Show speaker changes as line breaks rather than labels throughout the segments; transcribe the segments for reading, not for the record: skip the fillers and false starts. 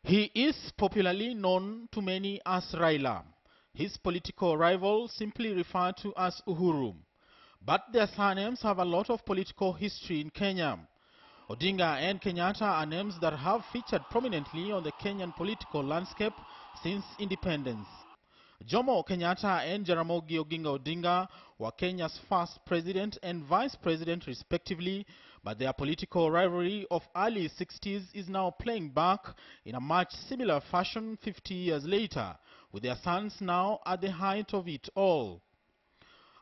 He is popularly known to many as Raila. His political rivals simply refer to as Uhuru. But their surnames have a lot of political history in Kenya. Odinga and Kenyatta are names that have featured prominently on the Kenyan political landscape since independence. Jomo Kenyatta and Jaramogi Oginga Odinga were Kenya's first president and vice president respectively, but their political rivalry of early 60s is now playing back in a much similar fashion 50 years later, with their sons now at the height of it all.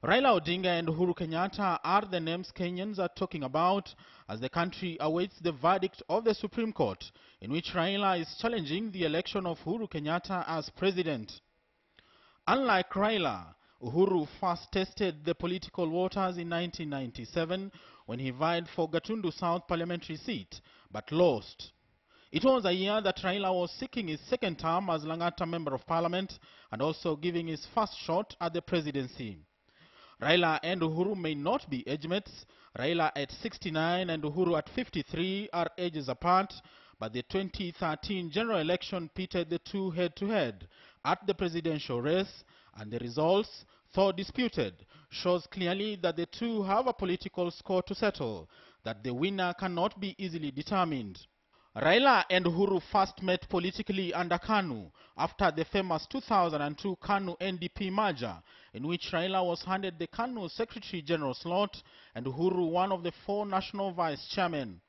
Raila Odinga and Uhuru Kenyatta are the names Kenyans are talking about as the country awaits the verdict of the Supreme Court, in which Raila is challenging the election of Uhuru Kenyatta as president. Unlike Raila, Uhuru first tested the political waters in 1997 when he vied for Gatundu South parliamentary seat, but lost. It was a year that Raila was seeking his second term as Langata Member of Parliament and also giving his first shot at the presidency. Raila and Uhuru may not be age mates. Raila at 69 and Uhuru at 53 are ages apart, but the 2013 general election pitted the two head-to-head at the presidential race, and the results, though disputed, shows clearly that the two have a political score to settle, that the winner cannot be easily determined. Raila and Uhuru first met politically under KANU after the famous 2002 KANU-NDP merger, in which Raila was handed the KANU Secretary General slot and Uhuru one of the 4 national vice chairmen.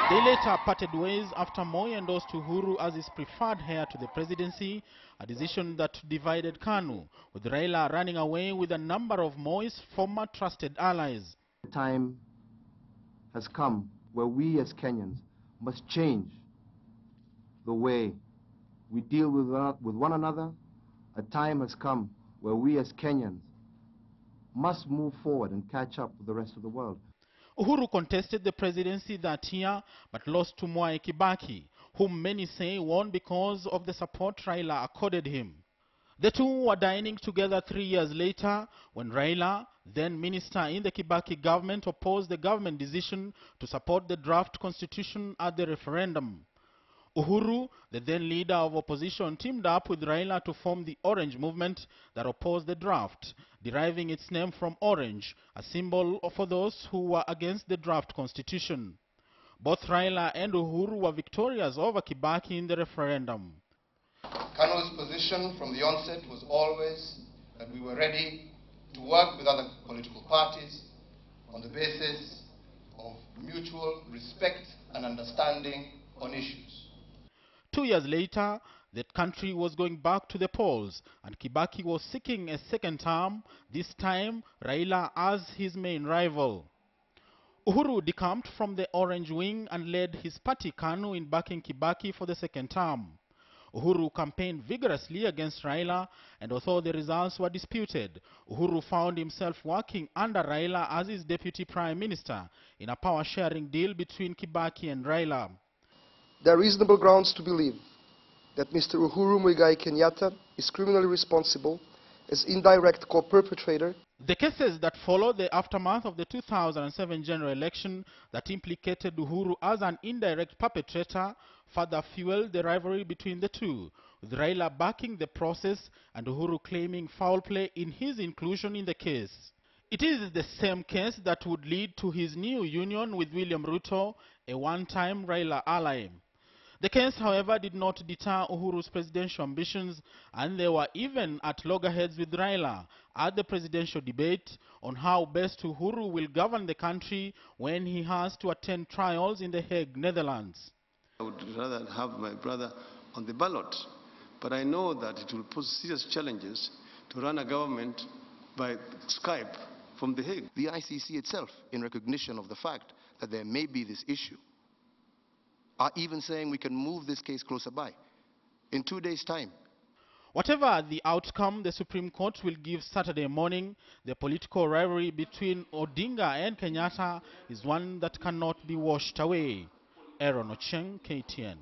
They later parted ways after Moi endorsed Uhuru as his preferred heir to the presidency, a decision that divided KANU, with Raila running away with a number of Moi's former trusted allies.
The time has come where we as Kenyans must change the way we deal with one another. A time has come where we as Kenyans must move forward and catch up with the rest of the world.
Uhuru contested the presidency that year, but lost to Mwai Kibaki, whom many say won because of the support Raila accorded him. The two were dining together 3 years later when Raila, then minister in the Kibaki government, opposed the government decision to support the draft constitution at the referendum. Uhuru, the then leader of opposition, teamed up with Raila to form the Orange movement that opposed the draft, deriving its name from orange, a symbol for those who were against the draft constitution. Both Raila and Uhuru were victorious over Kibaki in the referendum.
KANU's position from the onset was always that we were ready to work with other political parties on the basis of mutual respect and understanding on issues.
2 years later, the country was going back to the polls, and Kibaki was seeking a second term, this time Raila as his main rival. Uhuru decamped from the orange wing and led his party KANU in backing Kibaki for the second term. Uhuru campaigned vigorously against Raila, and although the results were disputed, Uhuru found himself working under Raila as his deputy prime minister in a power-sharing deal between Kibaki and Raila.
There are reasonable grounds to believe that Mr. Uhuru Muigai Kenyatta is criminally responsible as indirect co-perpetrator.
The cases that followed the aftermath of the 2007 general election that implicated Uhuru as an indirect perpetrator further fueled the rivalry between the two, with Raila backing the process and Uhuru claiming foul play in his inclusion in the case. It is the same case that would lead to his new union with William Ruto, a one-time Raila ally. The case, however, did not deter Uhuru's presidential ambitions, and they were even at loggerheads with Raila at the presidential debate on how best Uhuru will govern the country when he has to attend trials in The Hague, Netherlands.
I would rather have my brother on the ballot, but I know that it will pose serious challenges to run a government by Skype from The Hague.
The ICC itself, in recognition of the fact that there may be this issue, are even saying we can move this case closer by in 2 days' time.
Whatever the outcome, the Supreme Court will give Saturday morning. The political rivalry between Odinga and Kenyatta is one that cannot be washed away. Ochieng, KTN.